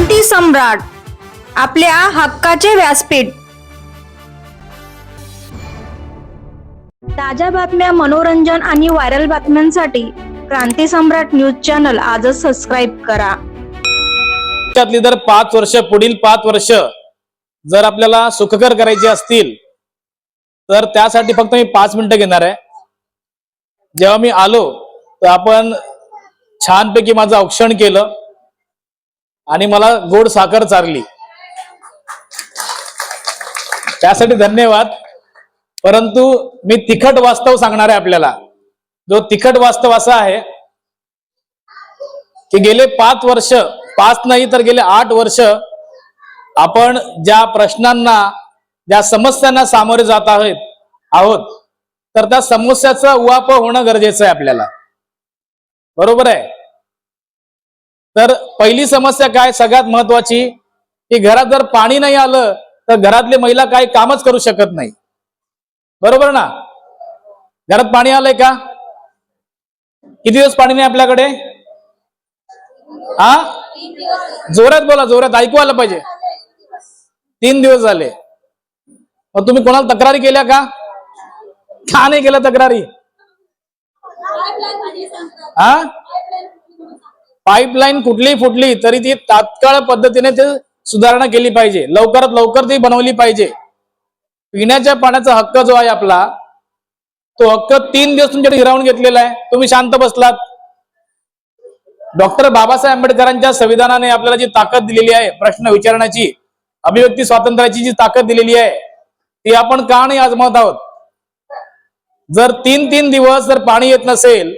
क्रांती सम्राट, आपल्या हक्काचे व्यासपीठ। ताज्या बातम्या, मनोरंजन आणि व्हायरल बातम्यांसाठी क्रांती सम्राट न्यूज चॅनल आजच सबस्क्राईब करा। त्यातली जर 5 वर्ष, पुढील 5 वर्ष जर आपल्याला सुखकर करायची असतील तर त्यासाठी फक्त मी 5 मिनिटं घेणार आहे। जेव्हा मी आलो तर आपण छानपैकी माझं औक्षण केलं आणि मला गोड साखर चारली, त्यासाठी धन्यवाद। परंतु मी तिखट वास्तव सांगणार आहे आपल्याला। जो तिखट वास्तव असा आहे की गेले 5 वर्ष, 5 नाही तर गेले 8 वर्ष आपण ज्या प्रश्नांना, ज्या समस्यांना सामोरे जात आहोत तर त्या समस्याचा उहापोह होणं गरजेचं आहे आपल्याला, बरोबर आहे। तर पहिली समस्या काय, सगळ्यात महत्वाची, की घरात जर पाणी नाही आलं तर घरातली महिला काही कामच करू शकत नाही, बरोबर ना। घरात पाणी आलंय का? किती दिवस पाणी नाही आपल्याकडे? जोरात बोला, जोरात ऐकू आलं पाहिजे। 3 दिवस झाले। मग तुम्ही कोणाला तक्रारी केल्या का? का नाही केलं तक्रारी? पाईपलाईन कुठली फुटली तरी ती तात्काळ पद्धतीने ते सुधारणा केली पाहिजे, लवकरात लवकर ती बनवली पाहिजे। पिण्याच्या पाण्याचा हक्क जो आहे आपला, तो हक्क 3 दिवस तुमच्याकडे हिरावून घेतलेला आहे, तुम्ही शांत बसलात। डॉक्टर बाबासाहेब आंबेडकरांच्या संविधानाने आपल्याला जी ताकद दिलेली आहे, प्रश्न विचारण्याची, अभिव्यक्ती स्वातंत्र्याची जी ताकद दिलेली आहे, ती आपण का नाही आजमावत आहोत? जर 3 दिवस जर पाणी येत नसेल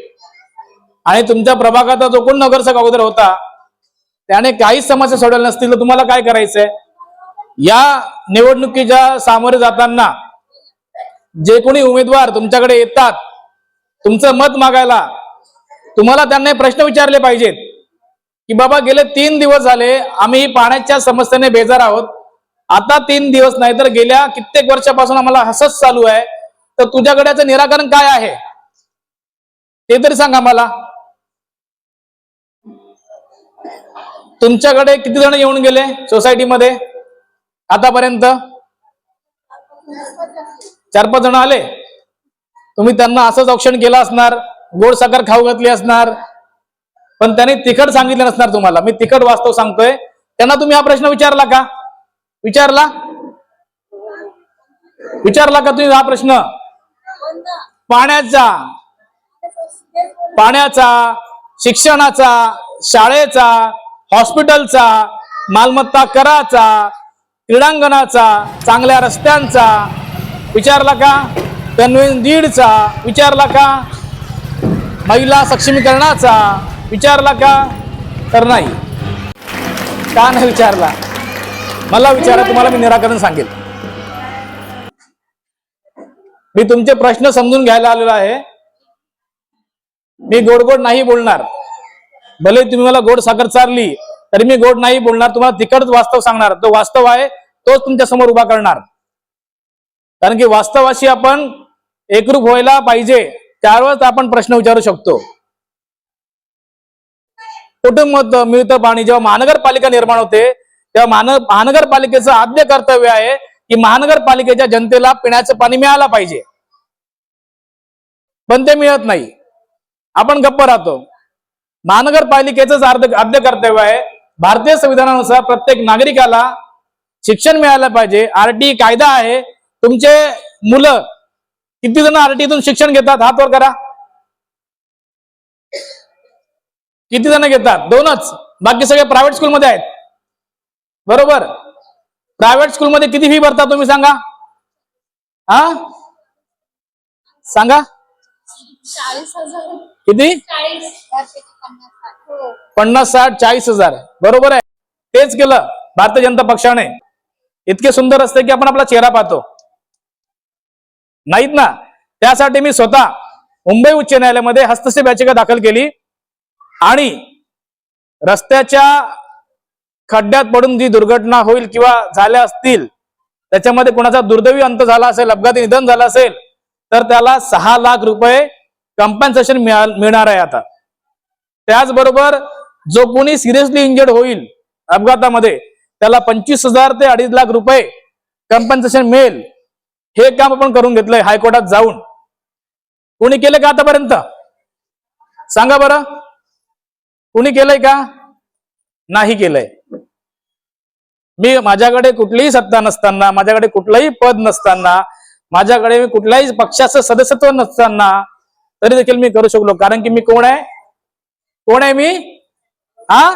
आणि तुमच्या प्रभागाचा जो कोण नगरसेवक अगोदर होता त्याने काही समस्या सोडवल्या नसतील तर तुम्हाला काय करायचंय? या निवडणुकीच्या सामोरे जाताना जे कोणी उमेदवार तुमच्याकडे येतात तुमचं मत मागायला, तुम्हाला त्यांना प्रश्न विचारले पाहिजेत की बाबा गेले 3 दिवस झाले आम्ही पाण्याच्या समस्येने बेजार आहोत, आता 3 दिवस नाही तर गेल्या कित्येक वर्षापासून आम्हाला हसच चालू आहे, तर तुझ्याकडे याचं निराकरण काय आहे ते तरी सांगा मला। तुमच्याकडे किती जण येऊन गेले सोसायटीमध्ये आतापर्यंत? 4-5 जण आले। तुम्ही त्यांना असंच औक्षण केलं असणार, गोड साखर खाऊ घातली असणार, पण त्यांनी तिखट सांगितलं नसणार तुम्हाला। मी तिखट वास्तव सांगतोय। त्यांना तुम्ही हा प्रश्न विचारला का? विचारला का तुम्ही हा प्रश्न? पाण्याचा, शिक्षणाचा, शाळेचा, हॉस्पिटलचा, मालमत्ता कराचा, क्रीडांगणाचा, चांगल्या रस्त्यांचा विचारला का? कन्व्हेन्स डीडचा विचारला का? महिला सक्षमीकरणाचा विचारला का? तर नाही। का नाही विचारला? मला विचारा, तुम्हाला मी निराकरण सांगेल। मी तुमचे प्रश्न समजून घ्यायला आलेलो आहे। मी गोड गोड नाही बोलणार, भले तुम्ही मला गोड साखर चारली तरी मी गोड नाही बोलणार, तुम्हाला तिखट वास्तव सांगणार। तो वास्तव आहे तोच तुमच्या समोर उभा करणार, कारण की वास्तवाशी आपण एकरूप व्हायला पाहिजे, त्यावरच आपण प्रश्न विचारू शकतो। कुटुंब मिळतं पाणी, जेव्हा महानगरपालिका निर्माण होते तेव्हा महानगरपालिकेचं आद्य कर्तव्य आहे की महानगरपालिकेच्या जनतेला पिण्याचं पाणी मिळालं पाहिजे, पण ते मिळत नाही, आपण गप्प राहतो। महानगरपालिकेचं आद्य कर्तव्य आहे, भारतीय संविधानानुसार प्रत्येक नागरिकाला शिक्षण मिळालं पाहिजे। आरटी कायदा आहे। तुमचे मुलं किती जण आरटीतून शिक्षण घेतात? हात वर करा। किती जण घेतात? 2च, बाकी सगळे प्रायव्हेट स्कूलमध्ये आहेत, बरोबर। प्रायव्हेट स्कूलमध्ये किती फी भरता तुम्ही सांगा? सांगा 40,000। किती? 50-60 40,000, बरोबर आहे। तेच केलं भारतीय जनता पक्षाने। इतके सुंदर असते की आपण आपला चेहरा पाहतो, नाहीत ना। त्यासाठी मी स्वतः मुंबई उच्च न्यायालयामध्ये हस्तक्षेप याचिका दाखल केली आणि रस्त्याच्या खड्ड्यात पडून जी दुर्घटना होईल किंवा झाल्या असतील, त्याच्यामध्ये कोणाचा दुर्दैवी अंत झाला असेल, अपघाती निधन झालं असेल, तर त्याला 6 लाख रुपये कंपन्सेशन मिळणार आहे आता। त्याचबरोबर जो कोणी सिरियसली इंजर्ड होईल अपघातामध्ये त्याला 25,000 ते 2.5 लाख रुपये कॉम्पन्सेशन मिळेल, हे काम आपण करून घेतलंय हायकोर्टात जाऊन. कोणी केलं का आतापर्यंत? सांगा बरं, कोणी केलंय का? नाही केलंय. मी माझ्याकडे कुठलीही सत्ता नसताना, माझ्याकडे कुठलंही पद नसताना, माझ्याकडे कुठल्याही पक्षाचं सदस्यत्व नसताना तरी देखील मी करू शकलो. कारण की मी कोण आहे? कोण आहे मी? हा,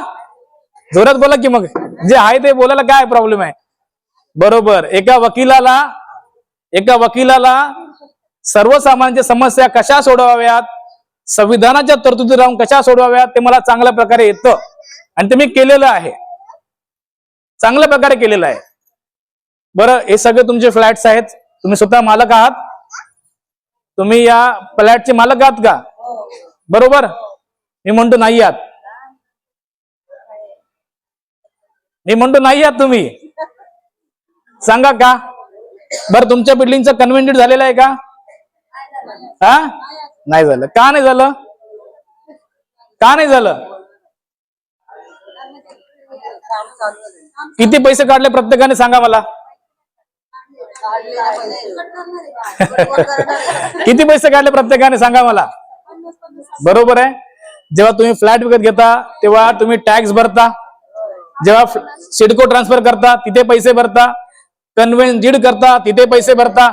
जोरात बोला की. मग जे आहे ते बोलायला काय प्रॉब्लेम आहे? बरोबर. एका वकिलाला सर्वसामान्यांच्या समस्या कशा सोडवाव्यात, संविधानाच्या तरतुदी राहून कशा सोडवाव्यात ते मला चांगल्या प्रकारे येतं आणि ते मी केलेलं आहे, चांगल्या प्रकारे केलेलं आहे. बरं, हे सगळे तुमचे फ्लॅट्स आहेत, तुम्ही स्वतः मालक आहात? तुम्ही या फ्लॅटचे मालक आहात का? बरोबर. मी म्हणतो नाही आहात. मी म्हणतो नाही आहात तुम्ही. सांगा का? बरं, तुमच्या बिल्डिंगचं कन्व्हेंटेड झालेलं आहे का? हा, नाही झालं. का नाही झालं? का नाही झालं? किती पैसे काढले प्रत्येकाने सांगा मला. किती पैसे काढले प्रत्येकाने सांगा मला. बरोबर आहे. जेव्हा तुम्ही फ्लॅट विकत घेता तेव्हा तुम्ही टॅक्स भरता, जेव्हा सिडको ट्रान्सफर करता तिथे पैसे भरता, कन्व्हेन्स डीड करता तिथे पैसे भरता.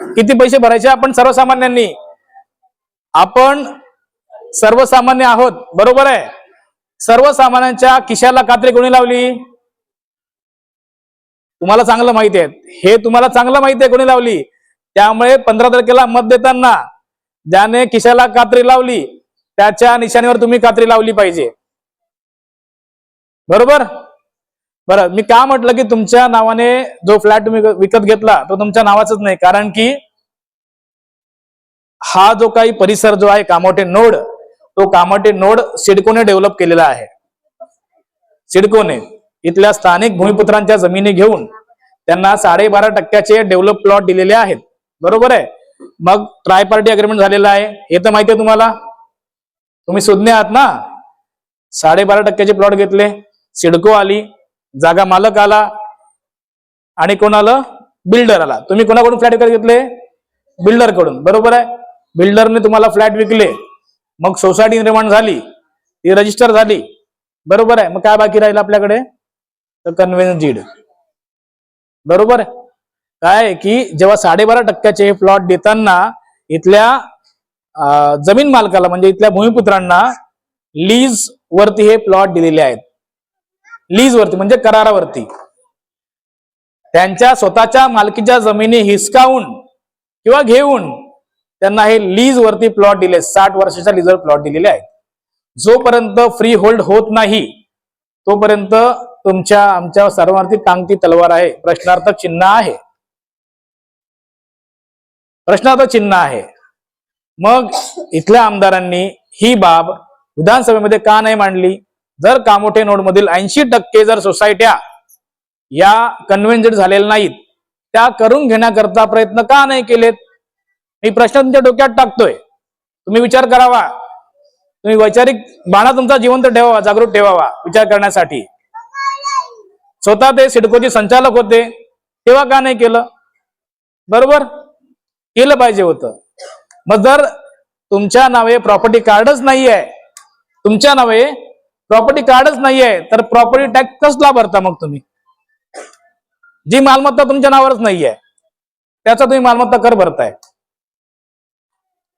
किती पैसे भरायचे आपण सर्वसामान्यांनी? आपण सर्वसामान्य आहोत, बरोबर आहे. सर्वसामान्यांच्या खिशाला कात्री कोणी लावली? तुम्हाला चांगलं माहिती आहे, हे तुम्हाला चांगलं माहिती आहे कोणी लावली. त्यामुळे 15 तारखेला मत देताना ज्याने खिशाला कात्री लावली त्याच्या निशाणीवर तुम्ही कात्री लावली पाहिजे. बरोबर. बरं, मी का म्हटलं की तुमच्या नावाने जो फ्लॅट तुम्ही विकत घेतला तो तुमच्या नावाचाच नाही. कारण की हा जो काही परिसर जो आहे कामोठे नोड, तो कामोठे नोड सिडकोने डेव्हलप केलेला आहे. सिडकोने इथल्या स्थानिक भूमिपुत्रांच्या जमिनी घेऊन त्यांना 12.5% डेव्हलप प्लॉट दिलेले आहेत. बरोबर आहे. मग ट्राय पार्टी अग्रीमेंट झालेला आहे, हे तर माहिती आहे तुम्हाला. तुम्ही सुज्ञ आहात ना. 12.5% प्लॉट घेतले, सिडको आली, जागा मालक आला आणि कोण आलं? बिल्डर आला. तुम्ही कोणाकडून फ्लॅट विकत घेतले? बिल्डर कडून. बरोबर आहे. बिल्डरने तुम्हाला फ्लॅट विकले, मग सोसायटी निर्माण झाली, ती रजिस्टर झाली. बरोबर आहे. मग काय बाकी राहिलं आपल्याकडे? तर कन्व्हेन्स डीड. बरोबर आहे. काय की जेव्हा 12.5% प्लॉट देताना इथल्या जमीन मालकाला म्हणजे इथल्या भूमिपुत्रांना लीज वरती हे प्लॉट दिलेले आहेत. लीज वरती म्हणजे करारावरती. त्यांच्या स्वतःच्या मालकीच्या जमिनी हिसकावून किंवा घेऊन त्यांना हे लीज वरती प्लॉट दिले, 60 वर्षाच्या लीजवर प्लॉट दिलेले आहेत. जोपर्यंत फ्री होल्ड होत नाही तोपर्यंत तुमच्या आमच्या सर्वांवरती टांगती तलवार आहे. प्रश्नार्थक चिन्ह आहे. प्रश्नार्थक चिन्ह आहे. मग इथल्या आमदारांनी ही बाब विधानसभेमध्ये का नाही मांडली? जर कामोठे नोड मधील 80% जर सोसायट्या या कन्व्हेन्टेड झालेल्या नाहीत, त्या करून घेण्याकरता प्रयत्न का नाही केलेत? मी प्रश्न तुमच्या डोक्यात टाकतोय, तुम्ही विचार करावा. तुम्ही वैचारिक बाणा तुमचा जिवंत ठेवावा, जागृत ठेवावा विचार करण्यासाठी. स्वतः ते सिडकोचे संचालक होते तेव्हा का नाही केलं? बरोबर, केलं पाहिजे होतं. मग जर तुमच्या नावे प्रॉपर्टी कार्डच नाहीये, तुमच्या नावे प्रॉपर्टी कार्डच नाहीये, तर प्रॉपर्टी टॅक्स कसला भरता? मग तुम्ही जी मालमत्ता तुमच्या नावावरच नाहीये त्याचा तुम्ही मालमत्ता कर भरताय.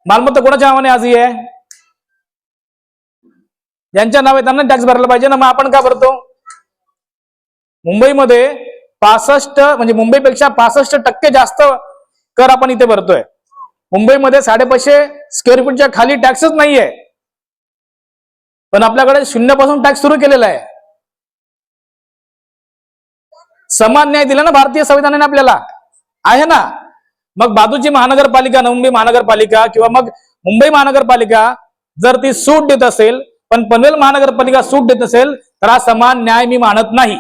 मालमत्ता कोणाच्या नावाने आजही आहे? ज्यांच्या नावे त्यांना टॅक्स भरायला पाहिजे ना. मग आपण का भरतो? मुंबईमध्ये 65 म्हणजे मुंबईपेक्षा 65% जास्त कर आपण इथे भरतोय. मुंबईमध्ये 550 स्क्वेअर फीटच्या खाली टॅक्सच नाहीये, पण आपल्याकडे 0 पासून टॅक्स सुरू केलेला आहे. समान न्याय दिला ना भारतीय संविधानाने आपल्याला, आहे ना. मग बाजूची महानगरपालिका, नवी महानगरपालिका किंवा मग मुंबई महानगरपालिका जर ती सूट देत असेल पण पनवेल महानगरपालिका सूट देत असेल तर हा समान न्याय मी मानत नाही.